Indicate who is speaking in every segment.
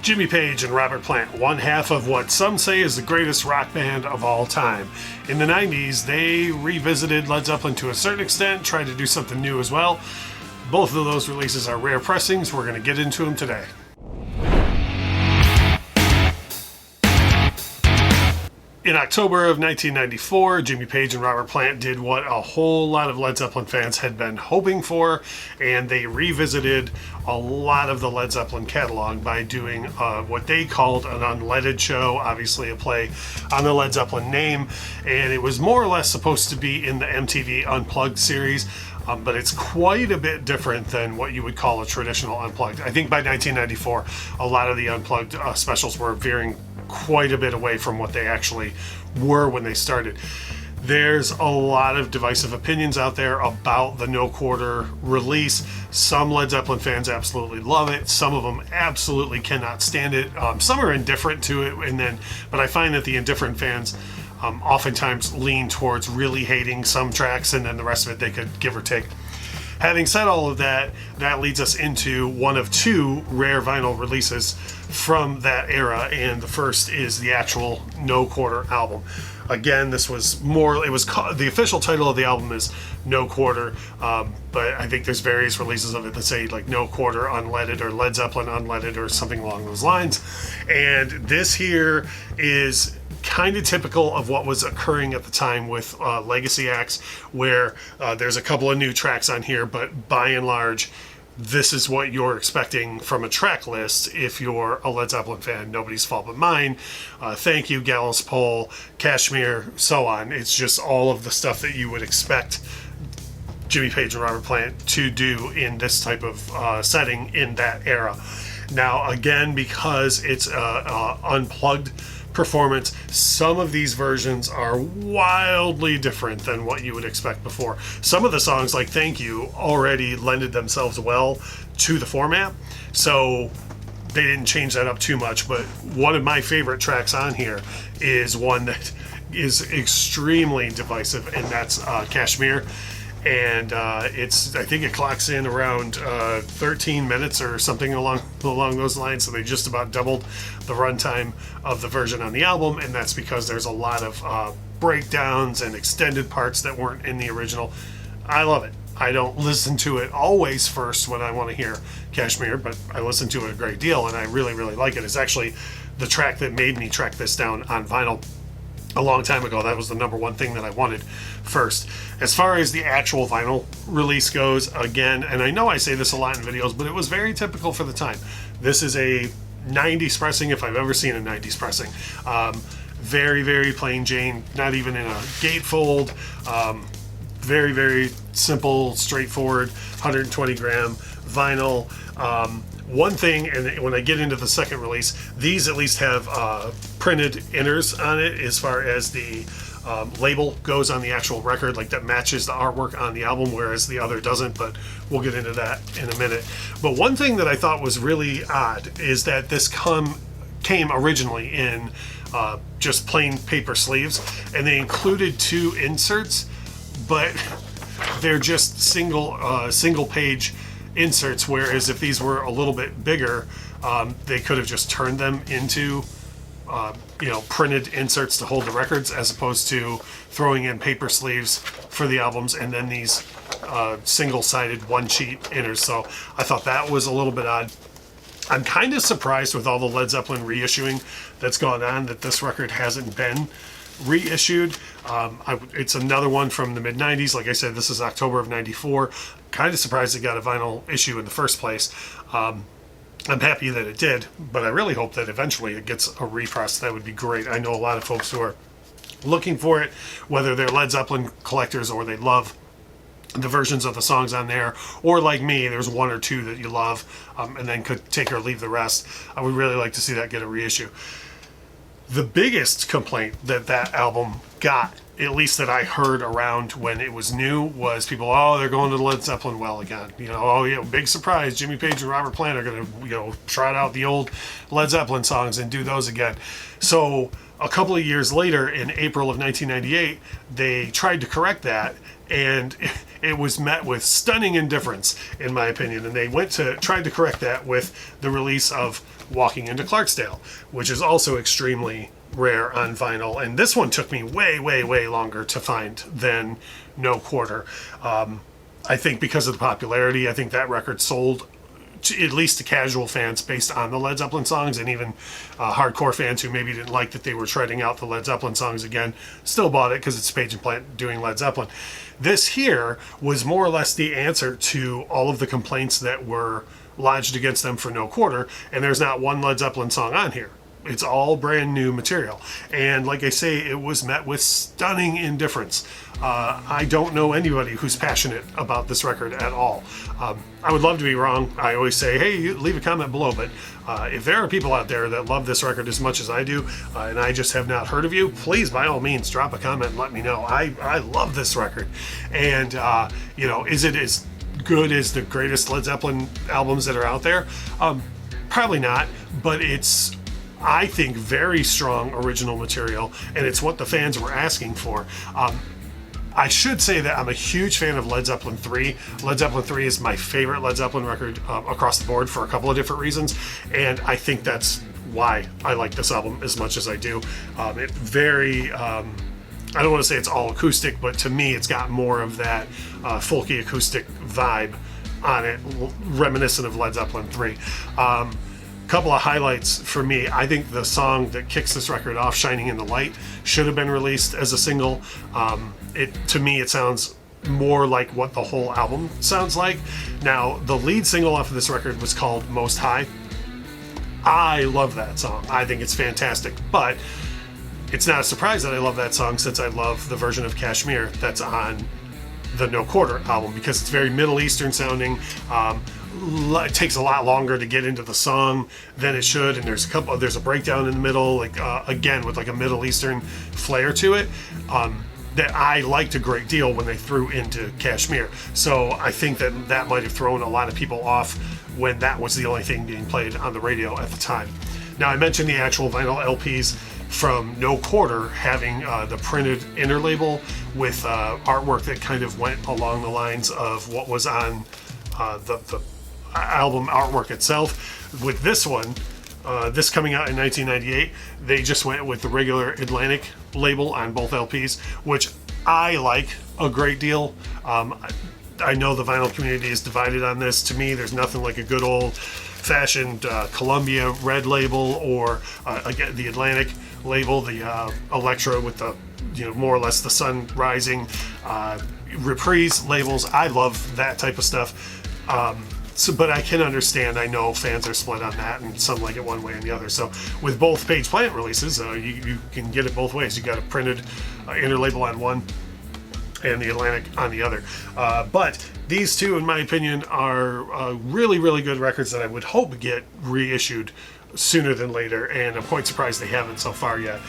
Speaker 1: Jimmy Page and Robert Plant, one half of what some say is the greatest rock band of all time. In the 90s, they revisited Led Zeppelin to a certain extent, tried to do something new as well. Both of those releases are rare pressings. We're going to get into them today. In October of 1994, Jimmy Page and Robert Plant did what a whole lot of Led Zeppelin fans had been hoping for, and they revisited a lot of the Led Zeppelin catalog by doing what they called an unleaded show, obviously a play on the Led Zeppelin name, and it was more or less supposed to be in the MTV Unplugged series. But it's quite a bit different than what you would call a traditional Unplugged. I think by 1994, a lot of the Unplugged specials were veering quite a bit away from what they actually were when they started. There's a lot of divisive opinions out there about the No Quarter release. Some Led Zeppelin fans absolutely love it. Some of them absolutely cannot stand it. Some are indifferent to it, but I find that the indifferent fans oftentimes lean towards really hating some tracks, and then the rest of it they could give or take. Having said all of that, that leads us into one of two rare vinyl releases from that era, and the first is the actual No Quarter album. Again, this was more, it was the official title of the album is No Quarter, but I think there's various releases of it that say like No Quarter Unleaded or Led Zeppelin Unleaded or something along those lines. And this here is kind of typical of what was occurring at the time with legacy acts, where there's a couple of new tracks on here, but by and large, this is what you're expecting from a track list if you're a Led Zeppelin fan. Nobody's Fault But Mine, Thank You, Gallows Pole, Kashmir, so on. It's just all of the stuff that you would expect Jimmy Page and Robert Plant to do in this type of setting in that era. Now, again, because it's unplugged performance, some of these versions are wildly different than what you would expect before. Some of the songs, like Thank You, already lended themselves well to the format, so they didn't change that up too much. But one of my favorite tracks on here is one that is extremely divisive, and that's Kashmir. And I think it clocks in around 13 minutes or something along those lines. So they just about doubled the runtime of the version on the album, and that's because there's a lot of breakdowns and extended parts that weren't in the original. I love it. I don't listen to it always first when I want to hear Kashmir, but I listen to it a great deal, and I really, really like it. It's actually the track that made me track this down on vinyl a long time ago. That was the number one thing that I wanted first. As far as the actual vinyl release goes, again, and I know I say this a lot in videos, but it was very typical for the time. This is a 90s pressing, if I've ever seen a 90s pressing. Very, very plain Jane, not even in a gatefold. Very, very simple, straightforward, 120 gram vinyl. One thing, and when I get into the second release, these at least have printed inners on it as far as the label goes on the actual record, like that matches the artwork on the album, whereas the other doesn't, but we'll get into that in a minute. But one thing that I thought was really odd is that this came originally in just plain paper sleeves, and they included two inserts, but they're just single page inserts, whereas if these were a little bit bigger, they could have just turned them into printed inserts to hold the records, as opposed to throwing in paper sleeves for the albums and then these single-sided one-sheet inners. So I thought that was a little bit odd. I'm kind of surprised with all the Led Zeppelin reissuing that's gone on that this record hasn't been reissued. It's another one from the mid-90s. Like I said, this is October of 94. Kind of surprised it got a vinyl issue in the first place. I'm happy that it did, but I really hope that eventually it gets a repress. That would be great. I know a lot of folks who are looking for it, whether they're Led Zeppelin collectors or they love the versions of the songs on there, or like me, there's one or two that you love, and then could take or leave the rest. I would really like to see that get a reissue. The biggest complaint that album got, at least that I heard around when it was new, was people, they're going to the Led Zeppelin well again. Big surprise, Jimmy Page and Robert Plant are going to, trot out the old Led Zeppelin songs and do those again. So a couple of years later, in April of 1998, they tried to correct that, and it was met with stunning indifference, in my opinion. And they tried to correct that with the release of Walking into Clarksdale, which is also extremely rare on vinyl. And this one took me way, way, way longer to find than No Quarter. I think because of the popularity, I think that record sold at least to casual fans based on the Led Zeppelin songs, and even hardcore fans who maybe didn't like that they were treading out the Led Zeppelin songs again still bought it because it's Page and Plant doing Led Zeppelin. This here was more or less the answer to all of the complaints that were lodged against them for No Quarter, and there's not one Led Zeppelin song on here. It's all brand new material. And like I say, it was met with stunning indifference. I don't know anybody who's passionate about this record at all. I would love to be wrong. I always say, hey, leave a comment below. But if there are people out there that love this record as much as I do, and I just have not heard of you, please, by all means, drop a comment and let me know. I love this record. And, is it as good as the greatest Led Zeppelin albums that are out there? Probably not, but it's, I think, very strong original material, and it's what the fans were asking for. I should say that I'm a huge fan of Led Zeppelin 3. Led Zeppelin 3 is my favorite Led Zeppelin record across the board for a couple of different reasons, and I think that's why I like this album as much as I do. I don't want to say it's all acoustic, but to me it's got more of that folky acoustic vibe on it, reminiscent of Led Zeppelin 3. Couple of highlights for me. I think the song that kicks this record off, Shining in the Light, should have been released as a single. To me, it sounds more like what the whole album sounds like. Now, the lead single off of this record was called Most High. I love that song. I think it's fantastic, but it's not a surprise that I love that song, since I love the version of Kashmir that's on the No Quarter album, because it's very Middle Eastern sounding. It takes a lot longer to get into the song than it should, and there's a breakdown in the middle, like again with like a Middle Eastern flair to it, that I liked a great deal when they threw into Kashmir. So I think that might have thrown a lot of people off when that was the only thing being played on the radio at the time. Now, I mentioned the actual vinyl LPs from No Quarter having the printed inner label with artwork that kind of went along the lines of what was on the album artwork itself. With this one, this coming out in 1998, they just went with the regular Atlantic label on both LPs, which I like a great deal. I know the vinyl community is divided on this. To me, there's nothing like a good old-fashioned Columbia red label, or again the Atlantic label, the Electra with the more or less the sun rising reprise labels. I love that type of stuff. But I can understand, I know fans are split on that, and some like it one way and the other. So with both Page Plant releases, you can get it both ways. You got a printed inner label on one and the Atlantic on the other. But these two, in my opinion, are really, really good records that I would hope get reissued sooner than later, and I'm quite surprised they haven't so far yet.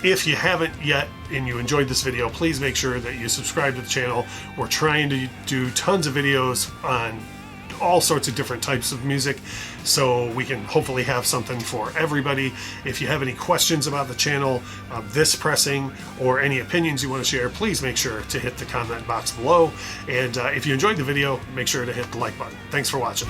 Speaker 1: If you haven't yet and you enjoyed this video, please make sure that you subscribe to the channel. We're trying to do tons of videos on all sorts of different types of music, so we can hopefully have something for everybody. If you have any questions about the channel, this pressing, or any opinions you want to share, please make sure to hit the comment box below. And if you enjoyed the video, make sure to hit the like button. Thanks for watching.